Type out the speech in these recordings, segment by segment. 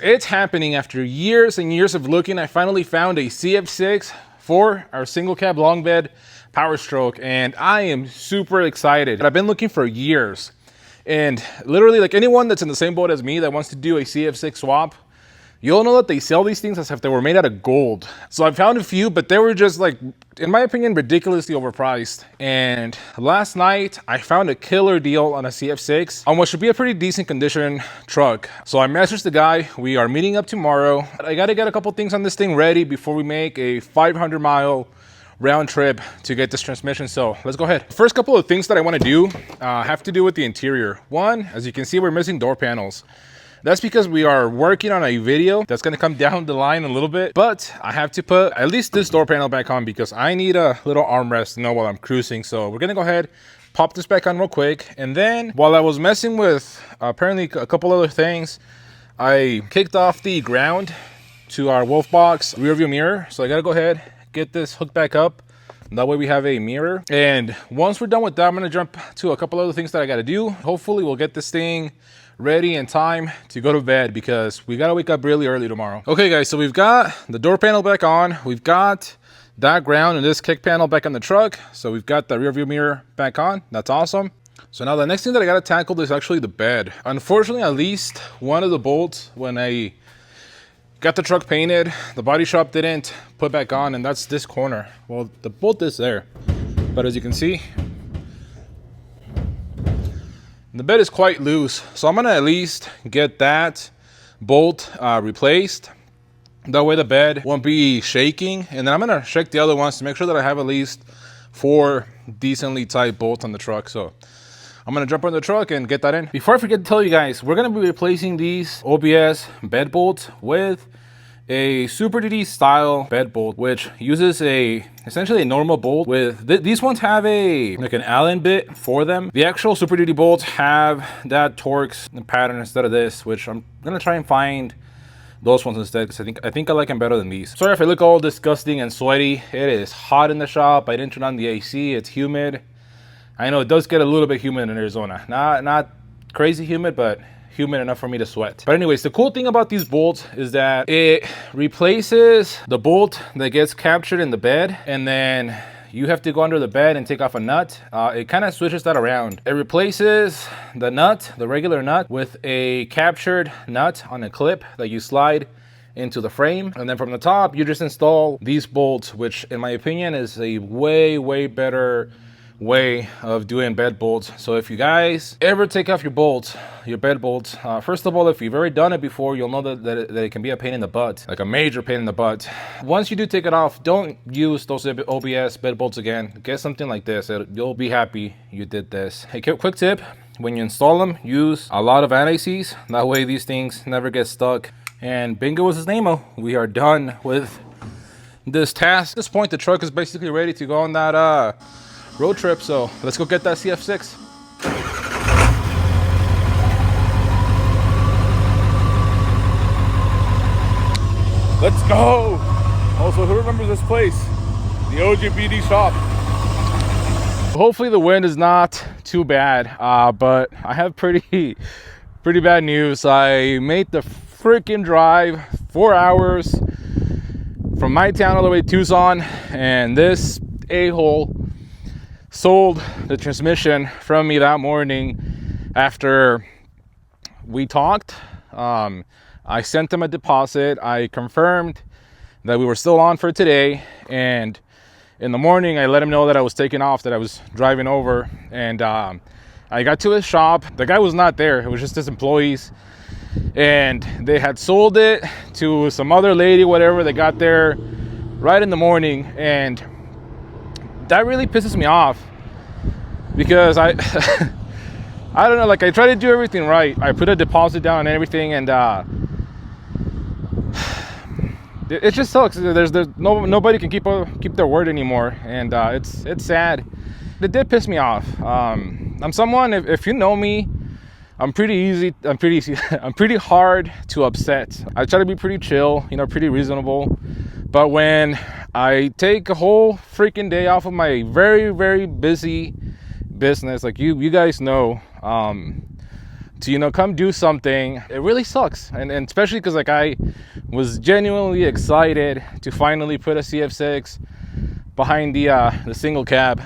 It's happening. After years and years of looking, I finally found a ZF6 for our single cab long bed Power Stroke, and I am super excited. I've been looking for years, and literally, like, anyone that's in the same boat as me that wants to do a ZF6 swap, you'll know that they sell these things as if they were made out of gold. So I found a few, but they were just, like, in my opinion, ridiculously overpriced. And last night I found a killer deal on a ZF6 on what should be a pretty decent condition truck. So I messaged the guy. We are meeting up tomorrow. I gotta get a couple things on this thing ready before we make a 500-mile round trip to get this transmission. So let's go ahead. First couple of things that I want to do have to do with the interior. One, as you can see, we're missing door panels. That's because we are working on a video that's going to come down the line a little bit, but I have to put at least this door panel back on because I need a little armrest, you know, while I'm cruising. So we're going to go ahead, pop this back on real quick. And then while I was messing with apparently a couple other things, I kicked off the ground to our Wolf Box rear view mirror. So I got to go ahead, get this hooked back up. That way we have a mirror. And once we're done with that, I'm going to jump to a couple other things that I got to do. Hopefully we'll get this thing ready in time to go to bed because we gotta wake up really early tomorrow. Okay guys, so we've got the door panel back on. We've got that ground and this kick panel back on the truck. So we've got the rear view mirror back on. That's awesome. So now the next thing that I gotta tackle is actually the bed. Unfortunately, at least one of the bolts, when I got the truck painted, the body shop didn't put back on, and that's this corner. Well, the bolt is there, but as you can see, the bed is quite loose, so I'm gonna at least get that bolt replaced. That way the bed won't be shaking, and then I'm gonna check the other ones to make sure that I have at least 4 decently tight bolts on the truck. So I'm gonna jump on the truck and get that in. Before I forget to tell you guys, we're gonna be replacing these OBS bed bolts with a Super Duty style bed bolt, which uses essentially a normal bolt with these ones have like an Allen bit for them. The actual Super Duty bolts have that Torx pattern instead of this, which I'm gonna try and find those ones instead because I think I like them better than these. Sorry if I look all disgusting and sweaty. It is hot in the shop. I didn't turn on the AC. It's humid. I know it does get a little bit humid in Arizona. Not crazy humid, but humid enough for me to sweat. But anyways, the cool thing about these bolts is that it replaces the bolt that gets captured in the bed, and then you have to go under the bed and take off a nut. It kind of switches that around. It replaces the nut, the regular nut, with a captured nut on a clip that you slide into the frame, and then from the top you just install these bolts, which in my opinion is a way better way of doing bed bolts. So if you guys ever take off your bed bolts, first of all, if you've already done it before, you'll know that it can be a pain in the butt, like a major pain in the butt. Once you do take it off, don't use those OBS bed bolts again. Get something like this. You'll be happy you did this. Hey, quick tip: when you install them, use a lot of anti-seize. That way these things never get stuck. And bingo is his name-o. We are done with this task. At this point, the truck is basically ready to go on that road trip, so let's go get that ZF6. Let's go. Also, who remembers this place? The OGBD shop. Hopefully the wind is not too bad, but I have pretty bad news. I made the freaking drive 4 hours from my town all the way to Tucson, and this a-hole sold the transmission from me that morning after we talked. I sent them a deposit. I confirmed that we were still on for today, and in the morning I let him know that I was taking off, that I was driving over, and I got to his shop. The guy was not there. It was just his employees, and they had sold it to some other lady, whatever. They got there right in the morning, and that really pisses me off because I don't know, like, I try to do everything right. I put a deposit down and everything, and it just sucks. There's nobody can keep their word anymore, and it's sad. It did piss me off. I'm someone, if you know me, I'm pretty hard to upset. I try to be pretty chill, you know, pretty reasonable. But when I take a whole freaking day off of my very busy business, like you guys know, to, you know, come do something, it really sucks. And especially because like I was genuinely excited to finally put a ZF6 behind the single cab.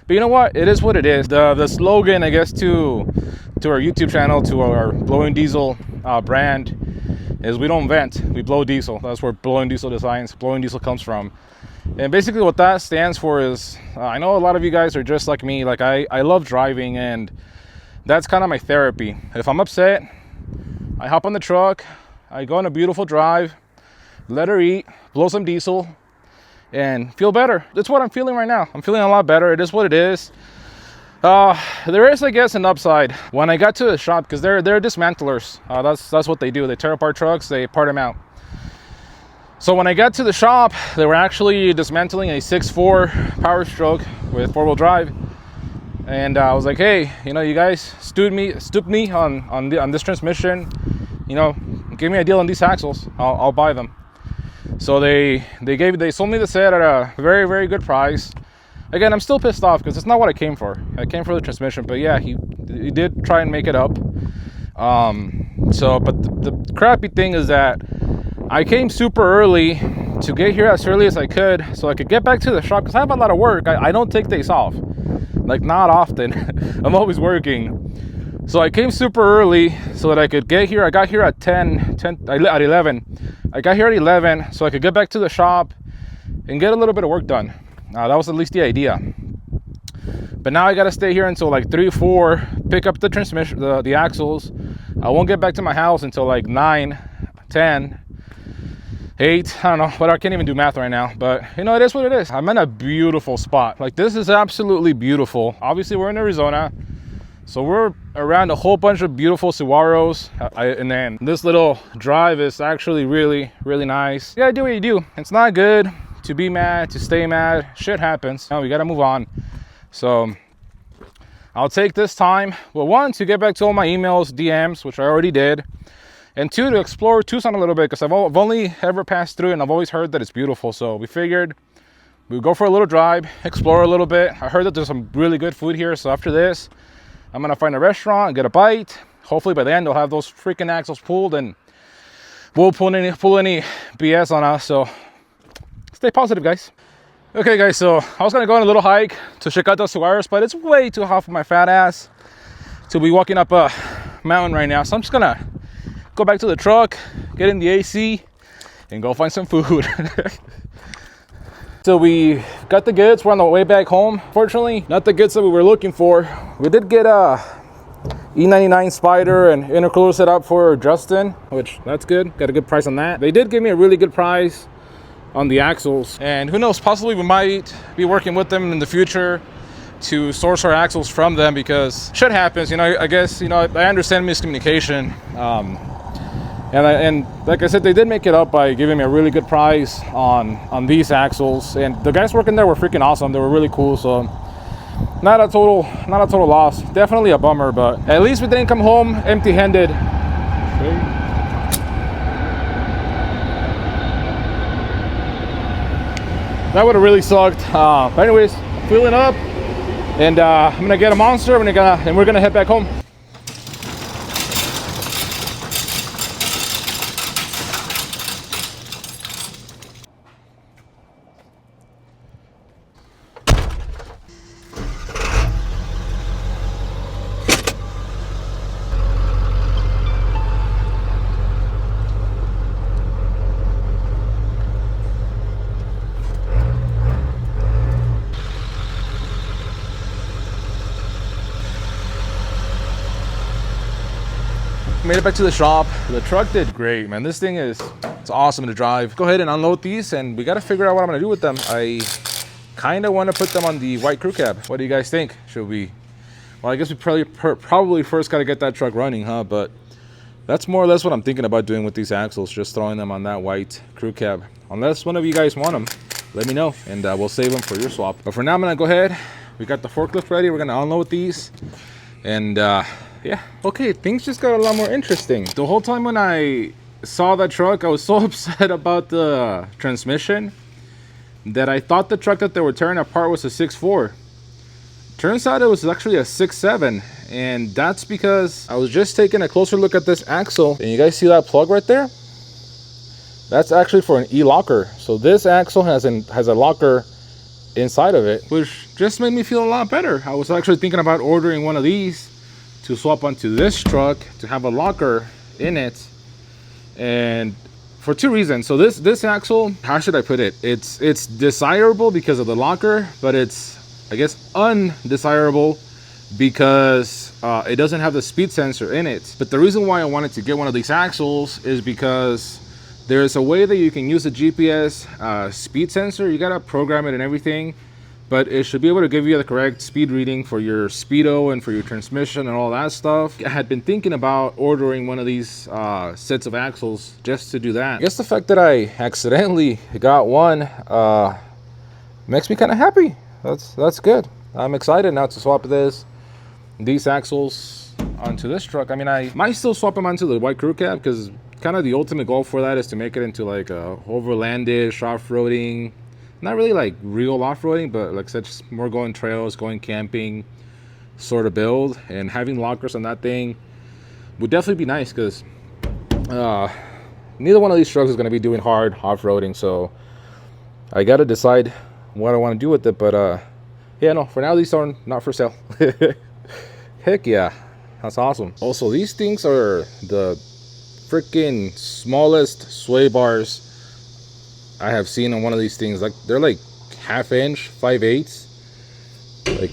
But you know what? It is what it is. The slogan, I guess, to our YouTube channel, to our Blowing Diesel brand, is we don't vent, we blow diesel. That's where Blowing Diesel Designs, Blowing Diesel comes from. And basically what that stands for is, I know a lot of you guys are just like me. Like I love driving, and that's kind of my therapy. If I'm upset, I hop on the truck, I go on a beautiful drive, let her eat, blow some diesel, and feel better. That's what I'm feeling right now. I'm feeling a lot better. It is what it is. There is, I guess, an upside. When I got to the shop, because they're dismantlers. That's what they do. They tear apart trucks, they part them out. So when I got to the shop, they were actually dismantling a 6.4 Power Stroke with 4-wheel drive. And I was like, hey, you know, you guys stooped me on this transmission. You know, give me a deal on these axles. I'll buy them. So they sold me the set at a very, very good price. Again, I'm still pissed off because it's not what I came for. I came for the transmission, but yeah, he did try and make it up. But the crappy thing is that I came super early to get here as early as I could so I could get back to the shop because I have a lot of work. I don't take days off, like not often. I'm always working. So I came super early so that I could get here. I got here at 11. I got here at 11 so I could get back to the shop and get a little bit of work done. That was at least the idea. But now I gotta stay here until like 3 or 4, pick up the transmission, the axles. I won't get back to my house until like 9, 10, 8, I don't know, but I can't even do math right now. But you know, it is what it is. I'm in a beautiful spot. Like, this is absolutely beautiful. Obviously we're in Arizona, so we're around a whole bunch of beautiful saguaros. And then this little drive is actually really, really nice. You gotta do what you do. It's not good to be mad, to stay mad. Shit happens. Now we gotta move on. So I'll take this time, well, 1, to get back to all my emails, DMs, which I already did, and 2, to explore Tucson a little bit, because I've only ever passed through, and I've always heard that it's beautiful. So we figured we'd go for a little drive, explore a little bit. I heard that there's some really good food here, so after this I'm gonna find a restaurant and get a bite. Hopefully by the end they'll have those freaking axles pulled and we'll pull any BS on us. So stay positive, guys. Okay, guys, so I was gonna go on a little hike to check out those saguaros, but it's way too hot for my fat ass to be walking up a mountain right now. So I'm just gonna go back to the truck, get in the AC, and go find some food. So we got the goods. We're on the way back home. Fortunately, not the goods that we were looking for. We did get a E99 Spider and intercooler set up for Justin, which that's good. Got a good price on that. They did give me a really good price on the axles, and who knows, possibly we might be working with them in the future to source our axles from them, because shit happens, you know. I guess, you know, I understand miscommunication, and like I said, they did make it up by giving me a really good price on these axles, and the guys working there were freaking awesome. They were really cool. So not a total loss. Definitely a bummer, but at least we didn't come home empty-handed. Okay. That would have really sucked. But anyways, filling up, and I'm gonna get a Monster, and we're gonna head back home. Made it back to the shop. The truck did great, man. This thing it's awesome to drive. Go ahead and unload these, and we got to figure out what I'm gonna do with them. I kind of want to put them on the white crew cab. What do you guys think? Should we? Well, I guess we probably first got to get that truck running, huh? But that's more or less what I'm thinking about doing with these axles, just throwing them on that white crew cab. Unless one of you guys want them, let me know, and we'll save them for your swap. But for now, I'm gonna go ahead. We got the forklift ready. We're gonna unload these, and yeah, okay, things just got a lot more interesting. The whole time when I saw that truck, I was so upset about the transmission that I thought the truck that they were tearing apart was a 6.4. Turns out it was actually a 6.7, and that's because I was just taking a closer look at this axle, and you guys see that plug right there? That's actually for an e-locker. So this axle has a locker inside of it, which just made me feel a lot better. I was actually thinking about ordering one of these to swap onto this truck to have a locker in it, and for two reasons. So this axle, how should I put it? It's desirable because of the locker, but it's, I guess, undesirable because it doesn't have the speed sensor in it. But the reason why I wanted to get one of these axles is because there's a way that you can use the GPS speed sensor. You gotta program it and everything, but it should be able to give you the correct speed reading for your speedo and for your transmission and all that stuff. I had been thinking about ordering one of these sets of axles just to do that. I guess the fact that I accidentally got one makes me kind of happy. That's good. I'm excited now to swap these axles onto this truck. I mean, I might still swap them onto the white crew cab because kind of the ultimate goal for that is to make it into like a overlandish off-roading, not really like real off-roading, but like such more going trails, going camping sort of build. And having lockers on that thing would definitely be nice because neither one of these trucks is going to be doing hard off-roading, so I got to decide what I want to do with it. But yeah, no, for now these are not for sale. Heck yeah, that's awesome. Also, these things are the freaking smallest sway bars I have seen on one of these things. Like, they're like half-inch, 5/8, like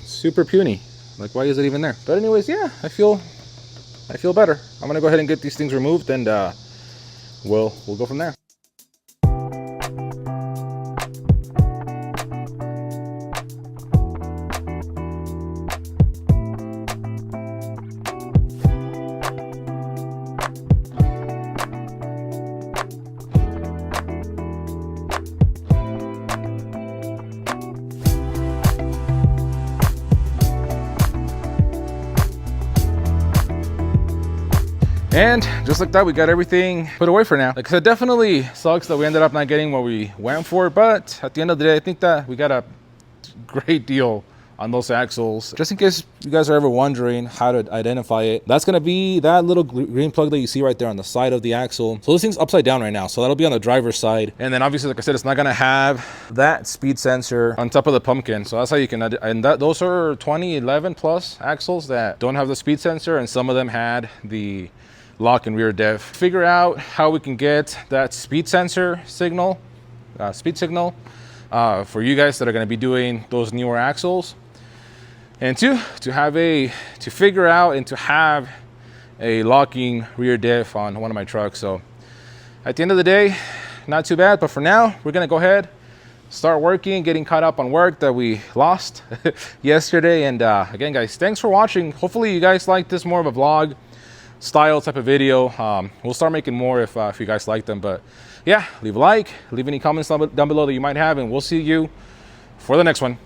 super puny. Like, why is it even there? But anyways, yeah, I feel better. I'm gonna go ahead and get these things removed, and we'll go from there. And just like that, we got everything put away for now. Like I said, definitely sucks that we ended up not getting what we went for, but at the end of the day, I think that we got a great deal on those axles. Just in case you guys are ever wondering how to identify it, that's gonna be that little green plug that you see right there on the side of the axle. So this thing's upside down right now, so that'll be on the driver's side. And then obviously, like I said, it's not gonna have that speed sensor on top of the pumpkin. So that's how you can, and those are 2011 plus axles that don't have the speed sensor, and some of them had the lock and rear diff. Figure out how we can get that speed sensor signal, for you guys that are going to be doing those newer axles, and to figure out and to have a locking rear diff on one of my trucks. So at the end of the day, not too bad. But for now, we're going to go ahead, start working, getting caught up on work that we lost yesterday. And again, guys, thanks for watching. Hopefully you guys like this more of a vlog style type of video. We'll start making more if you guys like them. But yeah, leave a like, leave any comments down below that you might have, and we'll see you for the next one.